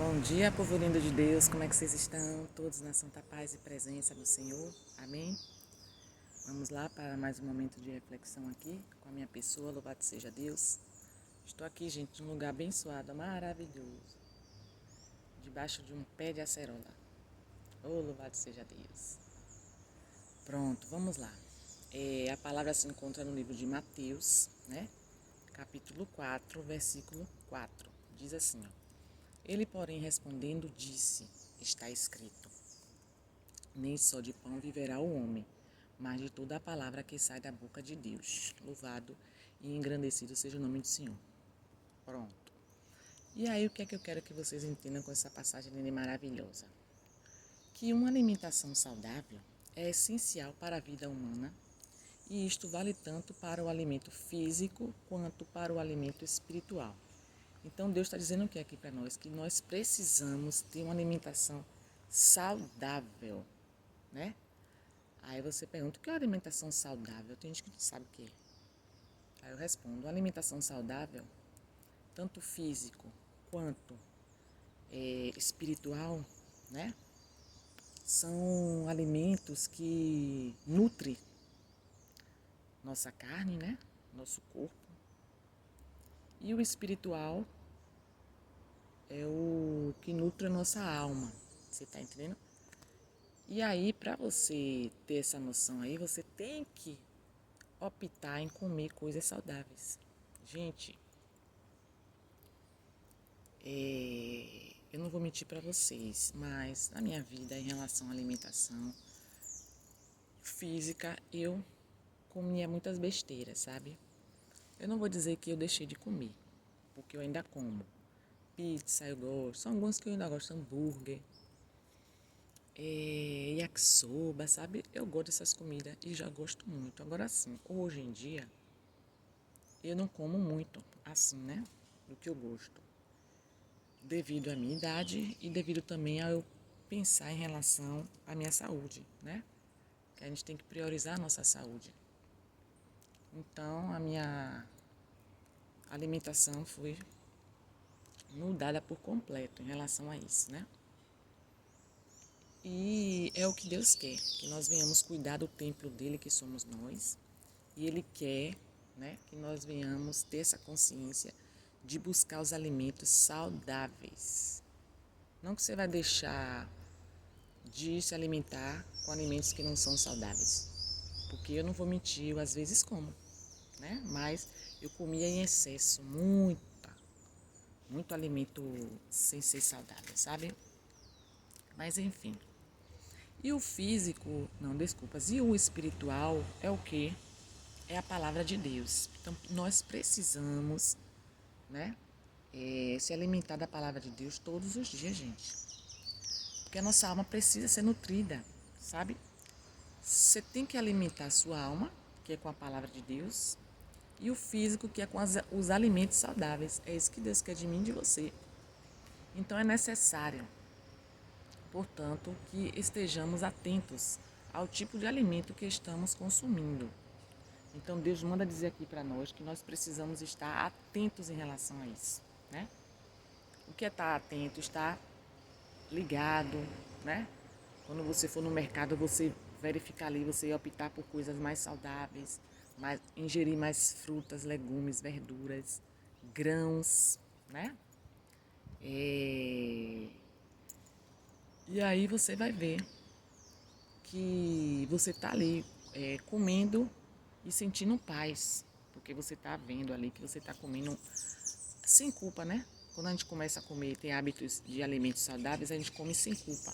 Bom dia, povo lindo de Deus, como é que vocês estão? Todos na santa paz e presença do Senhor, amém? Vamos lá para mais um momento de reflexão aqui com a minha pessoa, louvado seja Deus. Estou aqui, gente, num lugar abençoado, maravilhoso, debaixo de um pé de acerola. Oh, louvado seja Deus. Pronto, vamos lá. A palavra se encontra no livro de Mateus, né? Capítulo 4, versículo 4. Diz assim, ó. Ele, porém, respondendo, disse, está escrito, nem só de pão viverá o homem, mas de toda a palavra que sai da boca de Deus. Louvado e engrandecido seja o nome do Senhor. Pronto. E aí, o que é que eu quero que vocês entendam com essa passagem linda e maravilhosa? Que uma alimentação saudável é essencial para a vida humana e isto vale tanto para o alimento físico quanto para o alimento espiritual. Então Deus está dizendo o que aqui para nós? Que nós precisamos ter uma alimentação saudável, né? Aí você pergunta, o que é uma alimentação saudável? Tem gente que não sabe o que é. Aí eu respondo, uma alimentação saudável, tanto físico quanto espiritual, né? São alimentos que nutrem nossa carne, né? Nosso corpo. E o espiritual é o que nutre a nossa alma. Você tá entendendo? E aí, para você ter essa noção aí, você tem que optar em comer coisas saudáveis. Gente, eu não vou mentir para vocês, mas na minha vida, em relação à alimentação física, eu comia muitas besteiras, sabe? Eu não vou dizer que eu deixei de comer, porque eu ainda como. Pizza eu gosto, são alguns que eu ainda gosto, hambúrguer, yakisoba, sabe? Eu gosto dessas comidas e já gosto muito. Agora sim, hoje em dia, eu não como muito, assim, né? Do que eu gosto. Devido à minha idade e devido também a eu pensar em relação à minha saúde, né? Que a gente tem que priorizar a nossa saúde. Então, a minha alimentação foi mudada por completo em relação a isso, né? E é o que Deus quer, que nós venhamos cuidar do templo dele, que somos nós. E ele quer, né, que nós venhamos ter essa consciência de buscar os alimentos saudáveis. Não que você vai deixar de se alimentar com alimentos que não são saudáveis. Porque eu não vou mentir, eu às vezes como, né? Mas eu comia em excesso, muito alimento sem ser saudável, sabe? Mas enfim. E o físico, não, desculpas, e o espiritual é o quê? É a palavra de Deus. Então nós precisamos, né? Se alimentar da palavra de Deus todos os dias, gente. Porque a nossa alma precisa ser nutrida, sabe? Você tem que alimentar a sua alma, que é com a palavra de Deus, e o físico, que é com os alimentos saudáveis. É isso que Deus quer de mim e de você. Então é necessário, portanto, que estejamos atentos ao tipo de alimento que estamos consumindo. Então Deus manda dizer aqui para nós que nós precisamos estar atentos em relação a isso, né? O que é estar atento? Estar ligado, né? Quando você for no mercado, você verificar ali, você optar por coisas mais saudáveis, ingerir mais frutas, legumes, verduras, grãos, né? E aí você vai ver que você tá ali comendo e sentindo paz, porque você tá vendo ali que você tá comendo sem culpa, né? Quando a gente começa a comer, tem hábitos de alimentos saudáveis, a gente come sem culpa.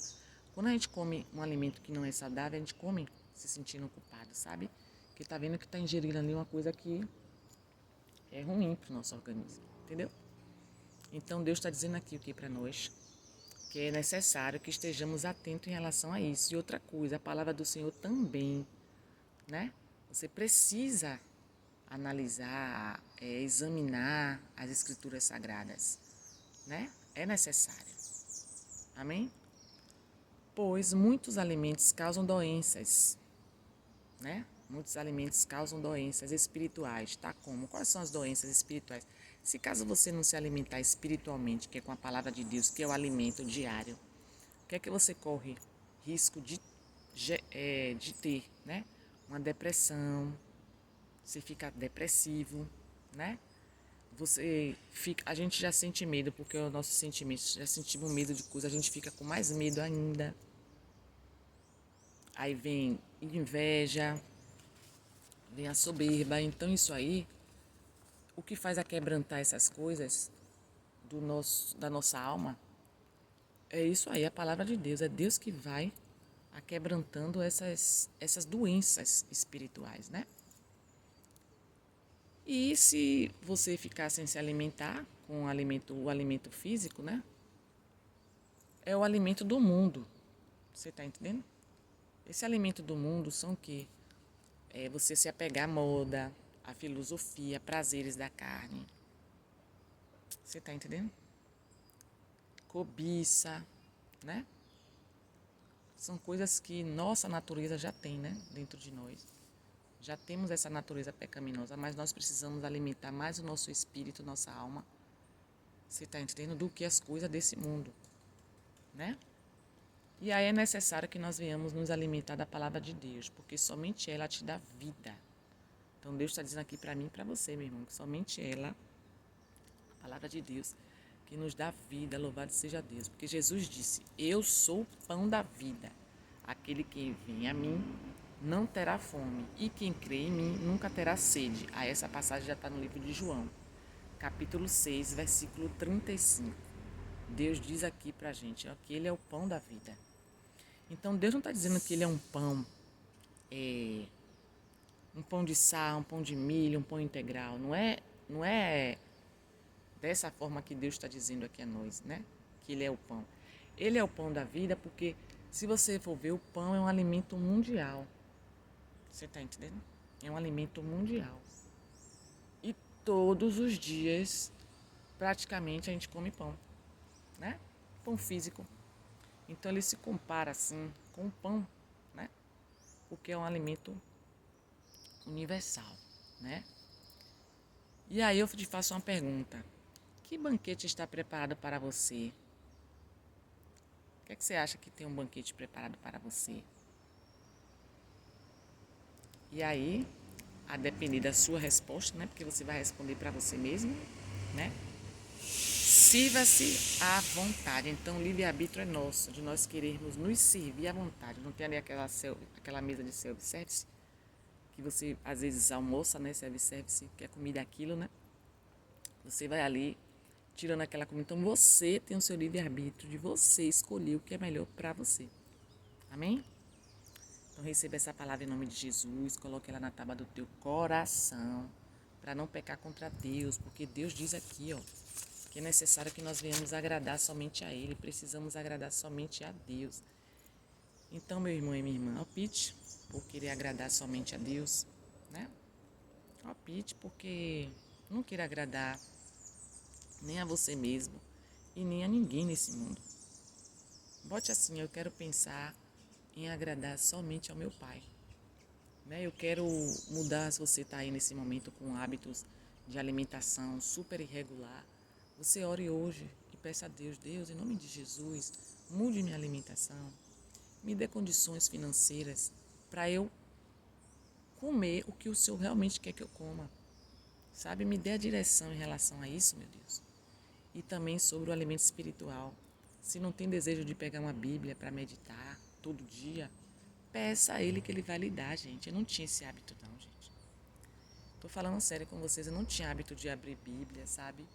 Quando a gente come um alimento que não é saudável, a gente come se sentindo culpado, sabe? Porque tá vendo que tá ingerindo ali uma coisa que é ruim pro nosso organismo, entendeu? Então Deus está dizendo aqui o que para nós? Que é necessário que estejamos atentos em relação a isso. E outra coisa, a palavra do Senhor também, né? Você precisa analisar, examinar as escrituras sagradas, né? É necessário. Amém? Pois muitos alimentos causam doenças, né? Muitos alimentos causam doenças espirituais, tá? Como? Quais são as doenças espirituais? Se caso você não se alimentar espiritualmente, que é com a palavra de Deus, que é o alimento diário, o que é que você corre risco de ter, né? Uma depressão, você fica depressivo, né? A gente já sente medo, porque o nosso sentimento, já sentimos medo de coisa, a gente fica com mais medo ainda. Aí vem inveja, vem a soberba. Então isso aí, o que faz a quebrantar essas coisas da nossa alma, é isso aí, a palavra de Deus. É Deus que vai aquebrantando essas doenças espirituais, né? E se você ficar sem se alimentar com o alimento físico, né? É o alimento do mundo. Você está entendendo? Esse alimento do mundo são o quê? É você se apegar à moda, à filosofia, prazeres da carne. Você está entendendo? Cobiça, né? São coisas que nossa natureza já tem, né? Dentro de nós. Já temos essa natureza pecaminosa, mas nós precisamos alimentar mais o nosso espírito, nossa alma. Você está entendendo? Do que as coisas desse mundo, né? E aí é necessário que nós venhamos nos alimentar da palavra de Deus, porque somente ela te dá vida. Então Deus está dizendo aqui para mim e para você, meu irmão, que somente ela, a palavra de Deus, que nos dá vida, louvado seja Deus. Porque Jesus disse, eu sou o pão da vida. Aquele que vem a mim não terá fome, e quem crê em mim nunca terá sede. Aí essa passagem já está no livro de João, capítulo 6, versículo 35. Deus diz aqui para a gente, ó, que Ele é o pão da vida. Então Deus não está dizendo que Ele é um pão de sal, um pão de milho, um pão integral. Não é dessa forma que Deus está dizendo aqui a nós, né? Que Ele é o pão. Ele é o pão da vida porque, se você for ver, o pão é um alimento mundial. Você está entendendo? É um alimento mundial. E todos os dias, praticamente, a gente come pão, né? Pão físico. Então ele se compara assim com o pão, né? Porque é um alimento universal, né? E aí eu te faço uma pergunta. Que banquete está preparado para você? O que é que você acha que tem um banquete preparado para você? E aí, a depender da sua resposta, né? Porque você vai responder para você mesmo, né? Sirva-se à vontade. Então, o livre-arbítrio é nosso, de nós querermos nos servir à vontade. Não tem ali aquela mesa de self-service, que você às vezes almoça, né? Self-service, que é comida aquilo, né? Você vai ali, tirando aquela comida. Então, você tem o seu livre-arbítrio de você escolher o que é melhor para você. Amém? Então, receba essa palavra em nome de Jesus, coloque ela na tábua do teu coração, para não pecar contra Deus, porque Deus diz aqui, ó, que é necessário que nós venhamos agradar somente a Ele, precisamos agradar somente a Deus. Então, meu irmão e minha irmã, opte por querer agradar somente a Deus, né? Opte porque não queira agradar nem a você mesmo e nem a ninguém nesse mundo. Bote assim, eu quero pensar em agradar somente ao meu Pai. Né? Eu quero mudar, se você está aí nesse momento com hábitos de alimentação super irregular, você ore hoje e peça a Deus, Deus, em nome de Jesus, mude minha alimentação, me dê condições financeiras para eu comer o que o Senhor realmente quer que eu coma. Sabe, me dê a direção em relação a isso, meu Deus. E também sobre o alimento espiritual. Se não tem desejo de pegar uma Bíblia para meditar todo dia, peça a Ele que Ele vai lhe dar, gente. Eu não tinha esse hábito não, gente. Tô falando sério com vocês, eu não tinha hábito de abrir Bíblia, sabe?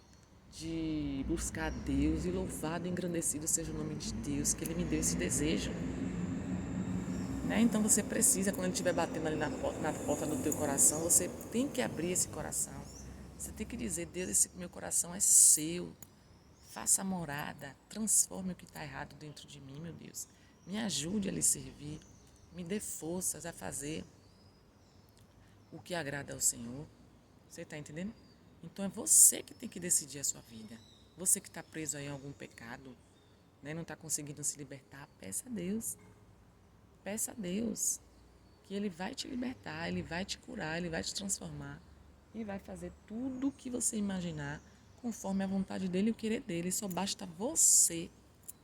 De buscar a Deus, e louvado e engrandecido seja o nome de Deus, que Ele me deu esse desejo. Né? Então você precisa, quando Ele estiver batendo ali na porta do teu coração, você tem que abrir esse coração. Você tem que dizer, Deus, esse meu coração é seu. Faça morada, transforme o que está errado dentro de mim, meu Deus. Me ajude a lhe servir, me dê forças a fazer o que agrada ao Senhor. Você está entendendo? Então é você que tem que decidir a sua vida. Você que está preso aí em algum pecado, né, não está conseguindo se libertar, peça a Deus. Peça a Deus que Ele vai te libertar, Ele vai te curar, Ele vai te transformar e vai fazer tudo o que você imaginar conforme a vontade dele e o querer dele. Só basta você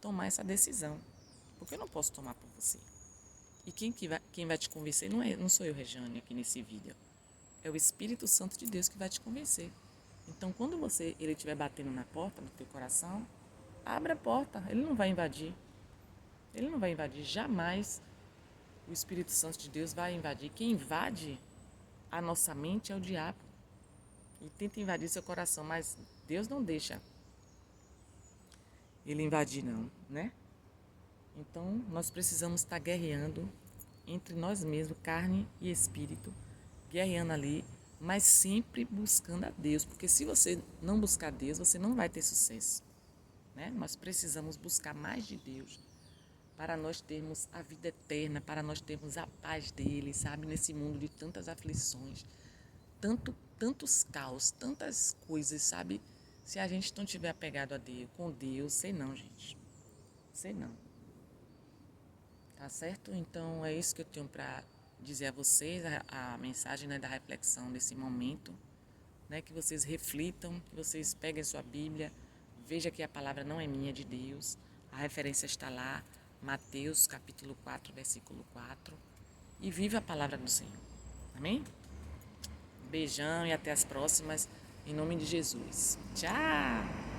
tomar essa decisão. Porque eu não posso tomar por você. E quem vai te convencer não sou eu, Regiane, aqui nesse vídeo. É o Espírito Santo de Deus que vai te convencer. Então, quando ele estiver batendo na porta do teu coração, abre a porta. Ele não vai invadir. Ele não vai invadir. Jamais o Espírito Santo de Deus vai invadir. Quem invade a nossa mente é o diabo. E tenta invadir seu coração, mas Deus não deixa ele invadir, não, né? Então, nós precisamos estar guerreando entre nós mesmos, carne e espírito, guerreando ali, mas sempre buscando a Deus, porque se você não buscar Deus, você não vai ter sucesso, né? Nós precisamos buscar mais de Deus para nós termos a vida eterna, para nós termos a paz dele, sabe? Nesse mundo de tantas aflições, tantos caos, tantas coisas, sabe? Se a gente não tiver apegado a Deus, com Deus, sei não, gente. Sei não. Tá certo? Então é isso que eu tenho para dizer a vocês, a mensagem, né, da reflexão desse momento, né, que vocês reflitam, que vocês peguem sua Bíblia, veja que a palavra não é minha, é de Deus. A referência está lá, Mateus capítulo 4, versículo 4, e viva a palavra do Senhor. Amém? Beijão e até as próximas, em nome de Jesus. Tchau!